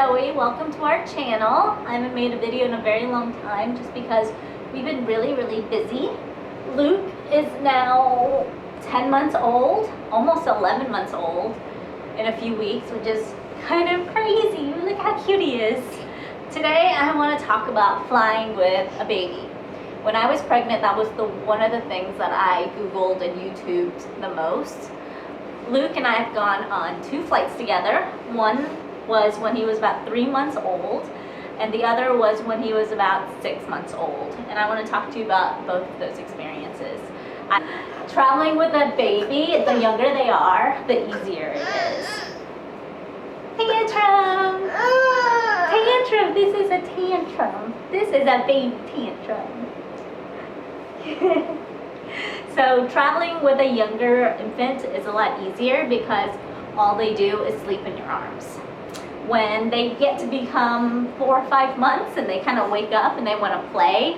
Zoe. Welcome to our channel. I haven't made a video in a very long time just because we've been really busy. Luke is now 10 months old, almost 11 months old in a few weeks, which is kind of crazy. Look how cute he is. Today I want to talk about flying with a baby. When I was pregnant, that was one of the things that I Googled and YouTubed the most. Luke and I have gone on 2 flights together. One was when he was about 3 months old, and the other was when he was about 6 months old. And I want to talk to you about both of those experiences. Traveling with a baby, the younger they are, the easier it is. Tantrum! Tantrum! This is a tantrum. This is a baby tantrum. So traveling with a younger infant is a lot easier because all they do is sleep in your arms. When they get to become 4 or 5 months and they kind of wake up and they want to play,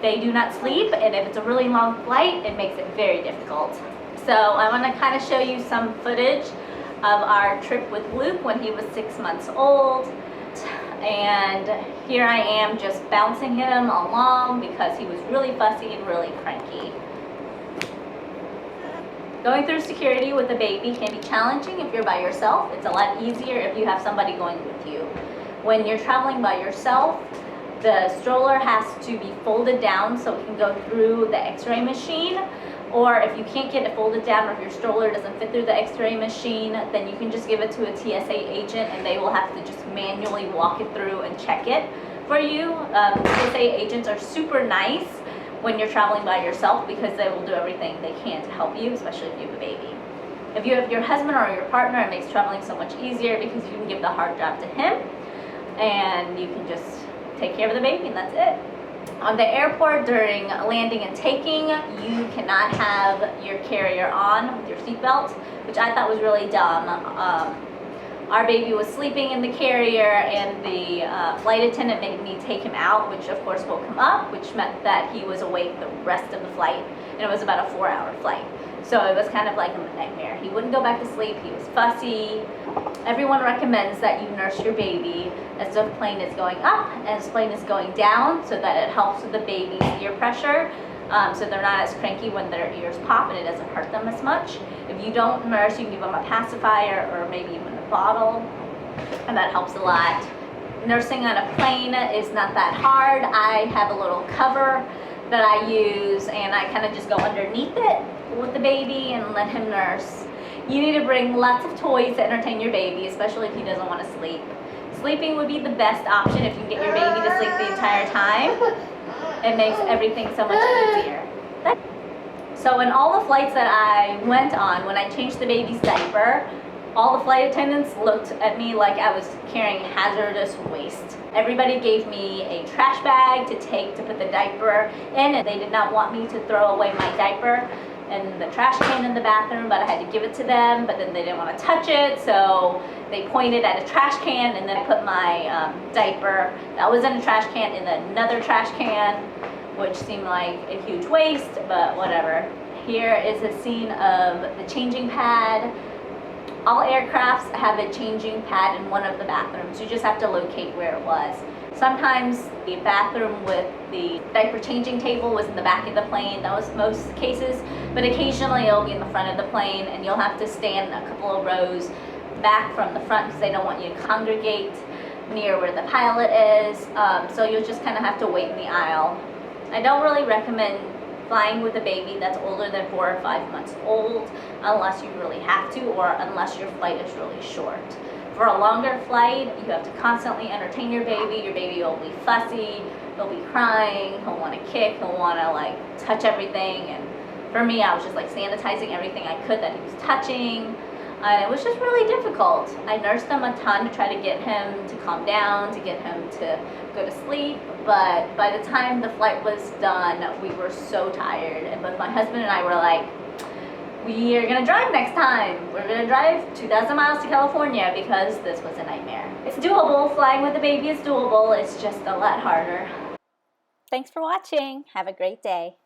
they do not sleep, and if it's a really long flight, it makes it very difficult. So I want to kind of show you some footage of our trip with Luke when he was 6 months old. And here I am just bouncing him along because he was really fussy and really cranky. Going through security with a baby can be challenging if you're by yourself. It's a lot easier if you have somebody going with you. When you're traveling by yourself, the stroller has to be folded down so it can go through the x-ray machine. Or if you can't get it folded down, or if your stroller doesn't fit through the x-ray machine, then you can just give it to a TSA agent and they will have to just manually walk it through and check it for you. TSA agents are super nice when you're traveling by yourself because they will do everything they can to help you, especially if you have a baby. If you have your husband or your partner, it makes traveling so much easier because you can give the hard job to him and you can just take care of the baby and that's it. On the airport during landing and taking, you cannot have your carrier on with your seatbelt, which I thought was really dumb. Our baby was sleeping in the carrier and the flight attendant made me take him out, which of course woke him up, which meant that he was awake the rest of the flight, and it was about a 4-hour flight. So it was kind of like a nightmare. He wouldn't go back to sleep, he was fussy. Everyone recommends that you nurse your baby as the plane is going up and as the plane is going down so that it helps with the baby's ear pressure. So they're not as cranky when their ears pop and it doesn't hurt them as much. If you don't nurse, you can give them a pacifier or maybe even a bottle, and that helps a lot. Nursing on a plane is not that hard. I have a little cover that I use and I kind of just go underneath it with the baby and let him nurse. You need to bring lots of toys to entertain your baby, especially if he doesn't want to sleep. Sleeping would be the best option if you can get your baby to sleep the entire time. It makes everything so much easier. So in all the flights that I went on, when I changed the baby's diaper, all the flight attendants looked at me like I was carrying hazardous waste. Everybody gave me a trash bag to take to put the diaper in, and they did not want me to throw away my diaper in the trash can in the bathroom, but I had to give it to them, but then they didn't want to touch it, so they pointed at a trash can, and then I put my diaper that was in a trash can in another trash can, which seemed like a huge waste, but whatever. Here is a scene of the changing pad. All aircrafts have a changing pad in one of the bathrooms. You just have to locate where it was. Sometimes the bathroom with the diaper changing table was in the back of the plane. That was most cases, but occasionally it'll be in the front of the plane and you'll have to stand a couple of rows back from the front because they don't want you to congregate near where the pilot is. So you'll just kind of have to wait in the aisle. I don't really recommend flying with a baby that's older than 4 or 5 months old unless you really have to or unless your flight is really short. For a longer flight, you have to constantly entertain your baby. Your baby will be fussy, he'll be crying, he'll want to kick, he'll want to like touch everything. And for me, I was just like sanitizing everything I could that he was touching. And it was just really difficult. I nursed him a ton to try to get him to calm down, to get him to go to sleep. But by the time the flight was done, we were so tired. And both my husband and I were like, we are going to drive next time. We're going to drive 2,000 miles to California because this was a nightmare. It's doable. Flying with a baby is doable. It's just a lot harder. Thanks for watching. Have a great day.